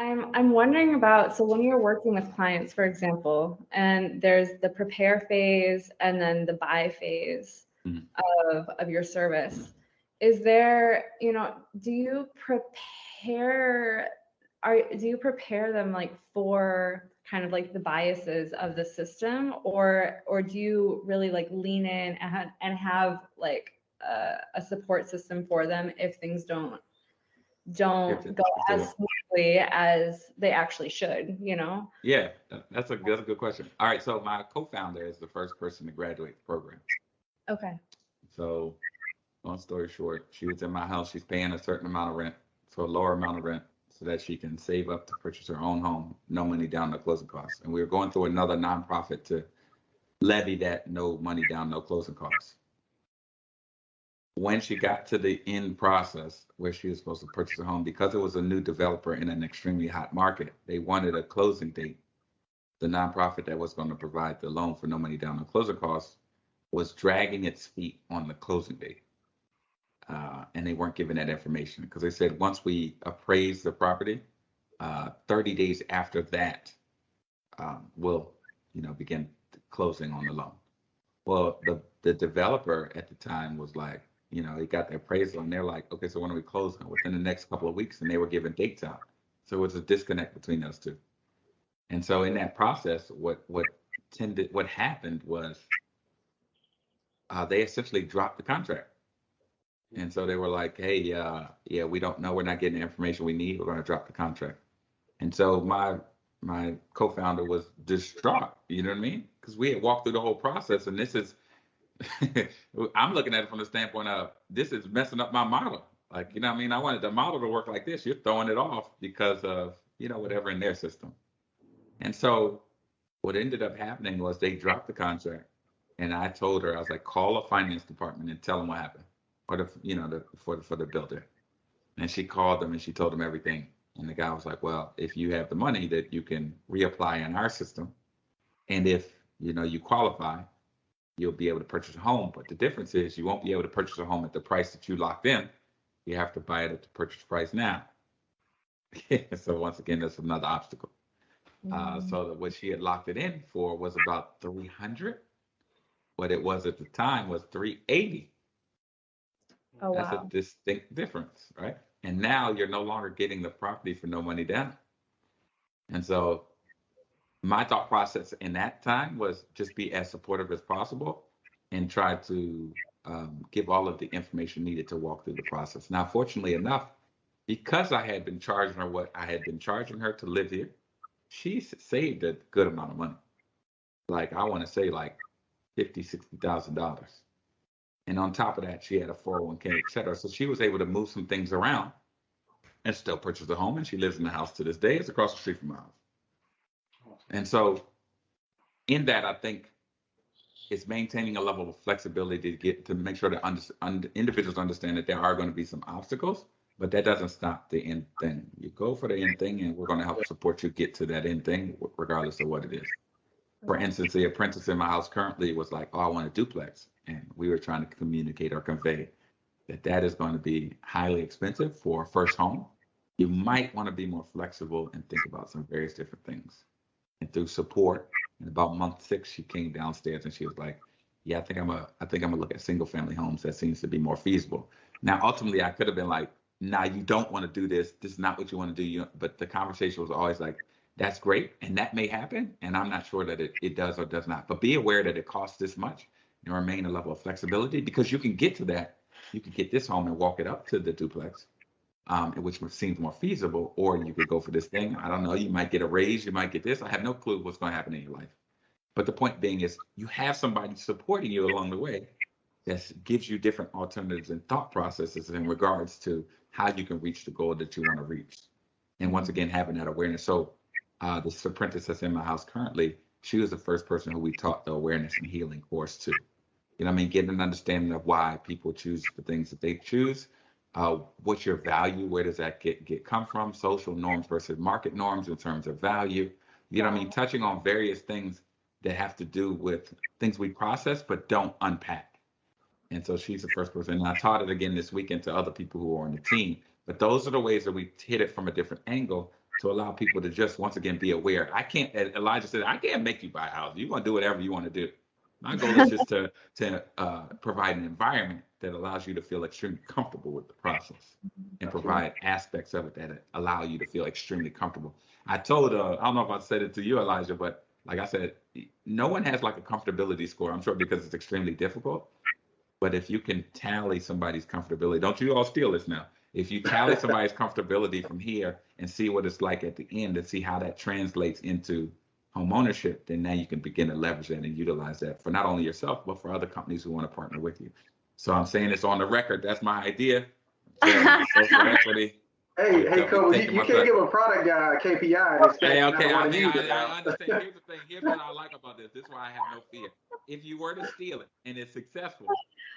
I'm wondering about, so when you're working with clients, for example, and there's the prepare phase and then the buy phase of your service, is there, do you prepare them like for kind of like the biases of the system, or do you really like lean in and have like a support system for them if things don't go as smoothly as they actually should, Yeah, that's a good question. All right, so my co-founder is the first person to graduate the program. Okay. So, long story short, she was in my house. She's paying a certain amount of rent, so a lower amount of rent, so that she can save up to purchase her own home, no money down, no closing costs. And we were going through another nonprofit to levy that no money down, no closing costs. When she got to the end process where she was supposed to purchase a home, because it was a new developer in an extremely hot market, they wanted a closing date. The nonprofit that was going to provide the loan for no money down on closing costs was dragging its feet on the closing date. And they weren't giving that information because they said once we appraise the property, 30 days after that, we'll begin closing on the loan. Well, the developer at the time was like, he got the appraisal and they're like, okay, so when are we closing? Within the next couple of weeks, and they were giving dates out. So it was a disconnect between those two. And so in that process, what happened was they essentially dropped the contract. And so they were like, hey, yeah, we don't know. We're not getting the information we need. We're going to drop the contract. And so my co-founder was distraught, you know what I mean? Because we had walked through the whole process, and this is, I'm looking at it from the standpoint of, this is messing up my model. Like, you know what I mean? I wanted the model to work like this. You're throwing it off because of, whatever in their system. And so what ended up happening was they dropped the contract, and I told her, I was like, call a finance department and tell them what happened, or for the builder. And she called them and she told them everything. And the guy was like, well, if you have the money, that you can reapply in our system, and if you qualify, you'll be able to purchase a home. But the difference is you won't be able to purchase a home at the price that you locked in. You have to buy it at the purchase price now. So once again, that's another obstacle. So that what she had locked it in for was about 300. What it was at the time was 380. Oh, That's wow. a distinct difference, right? And now you're no longer getting the property for no money down. And so my thought process in that time was just be as supportive as possible and try to give all of the information needed to walk through the process. Now, fortunately enough, because I had been charging her what I had been charging her to live here, she saved a good amount of money. Like, I want to say like $50,000, $60,000. And on top of that, she had a 401k, et cetera. So she was able to move some things around and still purchase a home. And she lives in the house to this day. It's across the street from my house. And so in that, I think it's maintaining a level of flexibility to make sure that individuals understand that there are going to be some obstacles, but that doesn't stop the end thing. You go for the end thing, and we're going to help support you get to that end thing, regardless of what it is. For instance, the apprentice in my house currently was like, oh, I want a duplex. And we were trying to communicate or convey that is going to be highly expensive for a first home. You might want to be more flexible and think about some various different things. And through support, in about month 6, she came downstairs and she was like, yeah, I think I'm gonna look at single family homes. That seems to be more feasible. Now, ultimately, I could have been like, nah, you don't want to do this. This is not what you want to do. But the conversation was always like, that's great, and that may happen, and I'm not sure that it does or does not. But be aware that it costs this much, and remain a level of flexibility, because you can get to that. You can get this home and walk it up to the duplex, which seems more feasible, or you could go for this thing. I don't know. You might get a raise. You might get this. I have no clue what's going to happen in your life. But the point being is you have somebody supporting you along the way that gives you different alternatives and thought processes in regards to how you can reach the goal that you want to reach. And once again, having that awareness. So this apprentice that's in my house currently, she was the first person who we taught the awareness and healing course to. You know what I mean? Getting an understanding of why people choose the things that they choose. What's your value? Where does that come from? Social norms versus market norms in terms of value. You know what I mean? Touching on various things that have to do with things we process but don't unpack. And so she's the first person. And I taught it again this weekend to other people who are on the team. But those are the ways that we hit it from a different angle to allow people to just once again be aware. I can't, as Elijah said, I can't make you buy a house. You're going to do whatever you want to do. My goal is just to provide an environment that allows you to feel extremely comfortable with the process, and provide aspects of it that allow you to feel extremely comfortable. I told, I don't know if I said it to you, Elijah, but like I said, no one has like a comfortability score, I'm sure, because it's extremely difficult. But if you can tally somebody's comfortability, don't you all steal this now? If you tally somebody's comfortability from here and see what it's like at the end and see how that translates into home ownership, then now you can begin to leverage that and utilize that for not only yourself, but for other companies who want to partner with you. So I'm saying this on the record. That's my idea. Social equity. Hey, Kobla, you can't give a product guy a KPI and expect Hey, okay, I understand. Here's the thing. Here's what I like about this. This is why I have no fear. If you were to steal it and it's successful,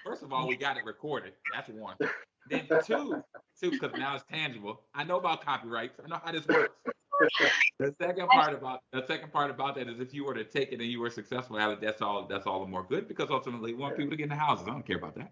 first of all, we got it recorded. That's one. Then two, because now it's tangible. I know about copyrights. I know how this works. The second part about that is if you were to take it and you were successful at it, that's all the more good, because ultimately we want people to get in the houses. I don't care about that.